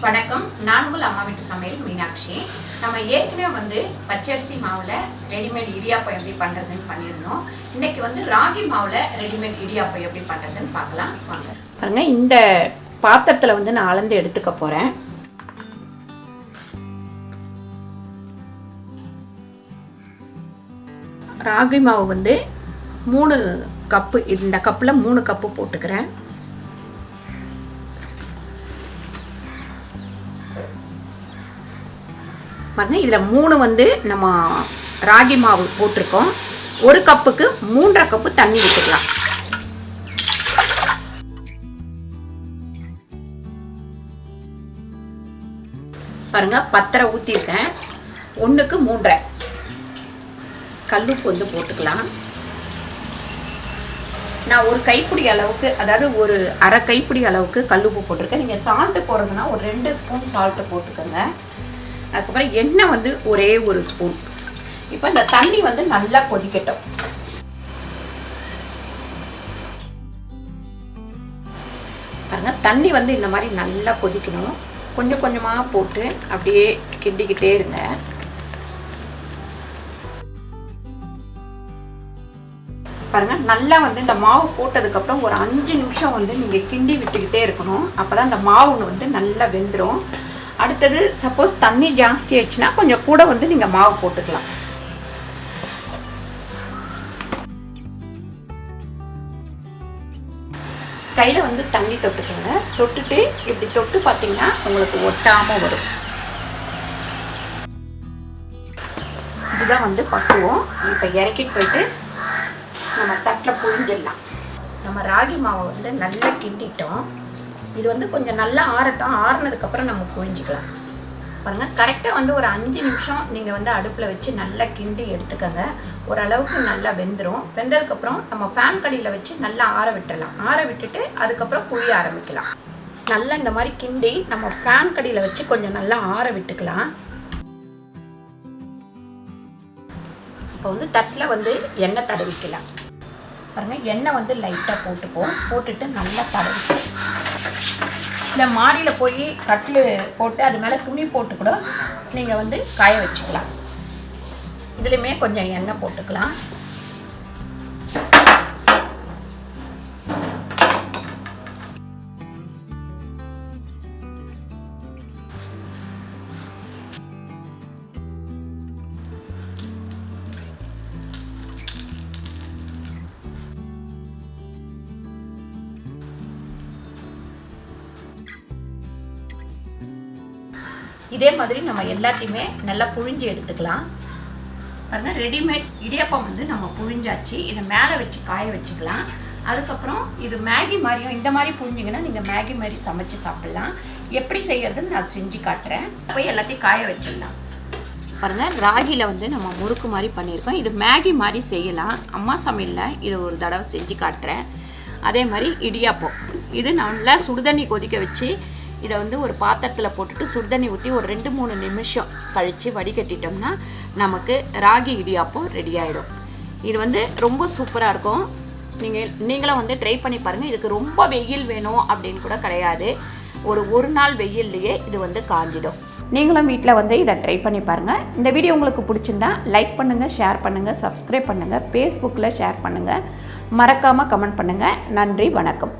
வணக்கம். நான் உங்கள் அம்மா வீட்டு சமையல் மீனாட்சி. நம்ம ஏற்கனவே பச்சரிசி மாவில் ரெடிமேட் இடியாப்பம் எப்படி பண்ணுறதுன்னு பண்ணியிருந்தோம். இன்றைக்கி ராகி மாவில் ரெடிமேட் இடியாப்பம் எப்படி பண்ணுறதுன்னு பார்க்கலாம் வாங்க. பாருங்க, இந்த பாத்திரத்தில் நான் அளந்து எடுத்துக்க போகிறேன். ராகி மாவு 3 கப்பு, இந்த கப்பில் 3 கப்பு போட்டுக்கிறேன். பாருங்க, இதில் 3 நம்ம ராகி மாவு போட்டிருக்கோம். 1 கப்புக்கு 3.5 கப்பு தண்ணி விட்டுக்கலாம். பாருங்க, 10 ஊற்றிருக்கேன். 1க்கு 3.5 கல்லுப்பு போட்டுக்கலாம். நான் ஒரு கைப்பிடி அளவுக்கு, அதாவது ஒரு அரை கைப்பிடி அளவுக்கு கல்லுப்பு போட்டிருக்கேன். நீங்கள் சால்ட்டு போடுறதுன்னா ஒரு 2 ஸ்பூன் சால்ட்டு போட்டுக்கோங்க. அதுக்கப்புறம் எண்ணெய் ஒரே 1 ஸ்பூன். இப்போ இந்த தண்ணி நல்லா கொதிக்கட்டும். பாருங்க, தண்ணி இந்த மாதிரி நல்லா கொதிக்கணும். கொஞ்சம் கொஞ்சமாக போட்டு அப்படியே கிண்டிக்கிட்டே இருங்க. பாருங்க, நல்லா இந்த மாவு போட்டதுக்கப்புறம் ஒரு 5 நிமிஷம் நீங்கள் கிண்டி விட்டுக்கிட்டே இருக்கணும். அப்போ தான் இந்த மாவு நல்லா வெந்துடும். அடுத்தது சப்போஸ் தண்ணி ஜாஸ்தி ஆயிடுச்சுன்னா கொஞ்சம் கூட நீங்கள் மாவு போட்டுக்கலாம். கையில் தண்ணி தொட்டுக்கோங்க. தொட்டுட்டு இப்படி தொட்டு பார்த்தீங்கன்னா உங்களுக்கு ஒட்டாமல் வரும். இதுதான் பக்குவம். இப்போ இறக்கிட்டு போயிட்டு நம்ம தட்டில் புழிஞ்சிடலாம். நம்ம ராகி மாவை நல்லா கிண்டிட்டோம். இது கொஞ்சம் நல்லா ஆறட்டும். ஆறுனதுக்கப்புறம் நம்ம புழிஞ்சிக்கலாம். பாருங்கள், கரெக்டாக ஒரு 5 நிமிஷம் நீங்கள் அடுப்பில் வச்சு நல்லா கிண்டி எடுத்துக்கோங்க. ஓரளவுக்கு நல்லா வெந்துடும். வெந்ததுக்கப்புறம் நம்ம ஃபேன் கடியில் வச்சு நல்லா ஆற விட்டுடலாம். ஆற விட்டுட்டு அதுக்கப்புறம் புழிய ஆரம்பிக்கலாம். நல்லா இந்த மாதிரி கிண்டி நம்ம ஃபேன் கடியில் வச்சு கொஞ்சம் நல்லா ஆற விட்டுக்கலாம். இப்போ தட்டில் எண்ணெய் தடவிக்கலாம். பாருங்கள், எண்ணெய் லைட்டாக போட்டுப்போம். போட்டுட்டு நல்லா தடவிட்டு இல்லை மாடியில் போய் கட்டில் போட்டு அது மேலே துணி போட்டு கூட நீங்கள் காய வச்சுக்கலாம். இதுலேயுமே கொஞ்சம் எண்ணெய் போட்டுக்கலாம். இதே மாதிரி நம்ம எல்லாத்தையுமே நல்லா புழிஞ்சு எடுத்துக்கலாம். பாருங்கள், ரெடிமேட் இடியாப்பம் நம்ம புழிஞ்சாச்சு. இதை மேலே வச்சு காய வச்சுக்கலாம். அதுக்கப்புறம் இது மேகி மாதிரியும் இந்த மாதிரி புழிஞ்சிங்கன்னா நீங்கள் மேகி மாதிரி சமைச்சு சாப்பிட்லாம். எப்படி செய்யறதுன்னு நான் செஞ்சு காட்டுறேன். போய் எல்லாத்தையும் காய வச்சிடலாம். பாருங்கள், ராகியில் நம்ம முறுக்கு மாதிரி பண்ணியிருக்கோம். இது மேகி மாதிரி செய்யலாம். அம்மா சமையலில் இது ஒரு தடவை செஞ்சு காட்டுறேன். அதே மாதிரி இடியாப்பம் இது நல்லா சுடுதண்ணி கொதிக்க வச்சு இதை ஒரு பாத்திரத்தில் போட்டுட்டு சுடுதண்ணி ஊற்றி ஒரு 2-3 நிமிஷம் கழித்து வடிகட்டிட்டோம்னா நமக்கு ராகி இடியாப்பம் ரெடி ஆகிடும். இது ரொம்ப சூப்பராக இருக்கும். நீங்களும் ட்ரை பண்ணி பாருங்கள். இதுக்கு ரொம்ப வெயில் வேணும் அப்படின்னு கூட கிடையாது. ஒரு நாள் வெயில்லையே இது காஞ்சிடும். நீங்களும் வீட்டில் இதை ட்ரை பண்ணி பாருங்கள். இந்த வீடியோ உங்களுக்கு பிடிச்சிருந்தா லைக் பண்ணுங்கள், ஷேர் பண்ணுங்கள், சப்ஸ்கிரைப் பண்ணுங்கள், ஃபேஸ்புக்கில் ஷேர் பண்ணுங்கள், மறக்காமல் கமெண்ட் பண்ணுங்கள். நன்றி, வணக்கம்.